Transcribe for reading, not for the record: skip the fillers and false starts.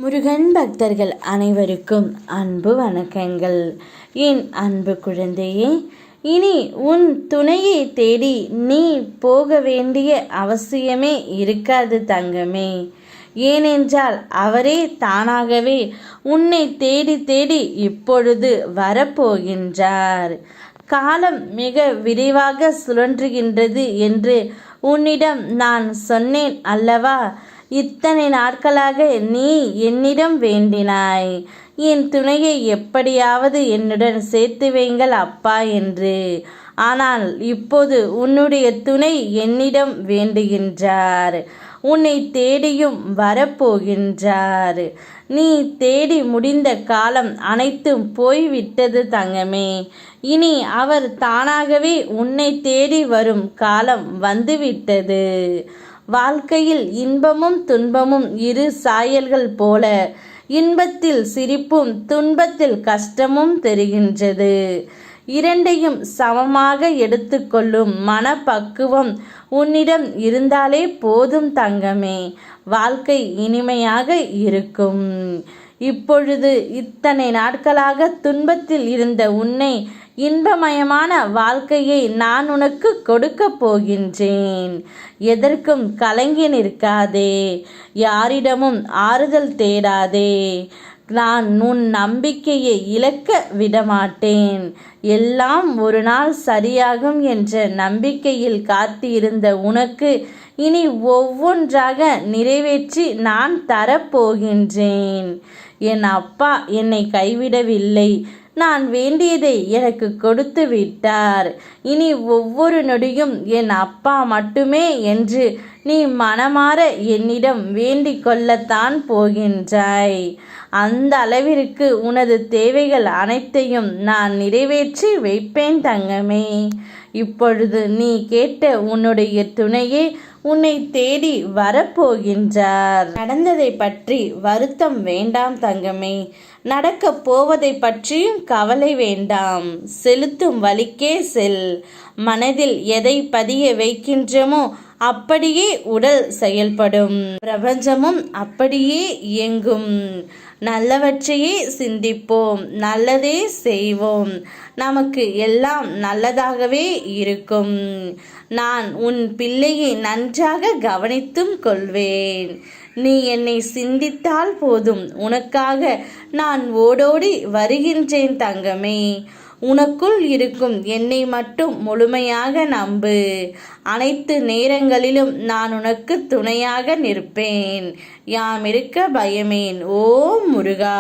முருகன் பக்தர்கள் அனைவருக்கும் அன்பு வணக்கங்கள். என் அன்பு குழந்தையே, இனி உன் துணையை தேடி நீ போக வேண்டிய அவசியமே இருக்காது தங்கமே. ஏனென்றால் அவரே தானாகவே உன்னை தேடி தேடி இப்பொழுது வரப்போகின்றார். காலம் மிக விரைவாக சுழன்றுகின்றது என்று உன்னிடம் நான் சொன்னேன் அல்லவா? இத்தனை நாட்களாக நீ என்னிடம் வேண்டினாய், என் துணையை எப்படியாவது என்னுடன் சேர்த்து வைங்கள் அப்பா என்று. ஆனால் இப்போது உன்னுடைய துணை என்னிடம் வேண்டுகின்றார், உன்னை தேடியும் வரப்போகின்றார். நீ தேடி முடிந்த காலம் அனைத்தும் போய்விட்டது தங்கமே. இனி அவர் தானாகவே உன்னை தேடி வரும் காலம் வந்துவிட்டது. வாழ்க்கையில் இன்பமும் துன்பமும் இரு சாயல்கள் போல, இன்பத்தில் சிரிப்பும் துன்பத்தில் கஷ்டமும் தெரிகின்றது. இரண்டையும் சமமாக எடுத்துக்கொள்ளும் மனப்பக்குவம் உன்னிடம் இருந்தாலே போதும் தங்கமே. வாழ்க்கை இனிமையாக இருக்கும். இப்பொழுது இத்தனை நாட்களாக துன்பத்தில் இருந்த உன்னை இன்பமயமான வாழ்க்கையை நான் உனக்கு கொடுக்க போகின்றேன். எதற்கும் கலங்கி நிற்காதே, யாரிடமும் ஆறுதல் தேடாதே. நான் உன் நம்பிக்கையை இழக்க விடமாட்டேன். எல்லாம் ஒரு நாள் சரியாகும் என்ற நம்பிக்கையில் காத்திருந்த உனக்கு இனி ஒவ்வொன்றாக நிறைவேற்றி நான் தரப்போகின்றேன். என் அப்பா என்னை கைவிடவில்லை, நான் வேண்டியதை எனக்கு கொடுத்து விட்டார். இனி ஒவ்வொரு நொடியும் என் அப்பா மட்டுமே என்று நீ மனமாற என்னிடம் வேண்டிக் கொள்ளத்தான் போகின்றாய். அந்த அளவிற்கு உனது தேவைகள் அனைத்தையும் நான் நிறைவேற்றி வைப்பேன் தங்கமே. இப்பொழுது நீ கேட்ட உன்னுடைய துணையே உன்னை தேடி வரப்போகின்றார். நடந்ததை பற்றி வருத்தம் வேண்டாம் தங்கமே. நடக்கப் போவதை பற்றியும் கவலை வேண்டாம். செலுத்தும் வழிக்கே செல். மனதில் எதை பதிய வைக்கின்றமோ அப்படியே உடல் செயல்படும். பிரபஞ்சமும் அப்படியே இயங்கும். நல்லவற்றையே சிந்திப்போம், நல்லதே செய்வோம். நமக்கு எல்லாம் நல்லதாகவே இருக்கும். நான் உன் பிள்ளையை நன்றாக கவனித்தும் கொள்வேன். நீ என்னை சிந்தித்தால் போதும், உனக்காக நான் ஓடோடி வருகின்றேன் தங்கமே. உனக்குள் இருக்கும் என்னை மட்டும் முழுமையாக நம்பு. அனைத்து நேரங்களிலும் நான் உனக்கு துணையாக நிற்பேன். யாம் இருக்க பயமேன். ஓம் முருகா.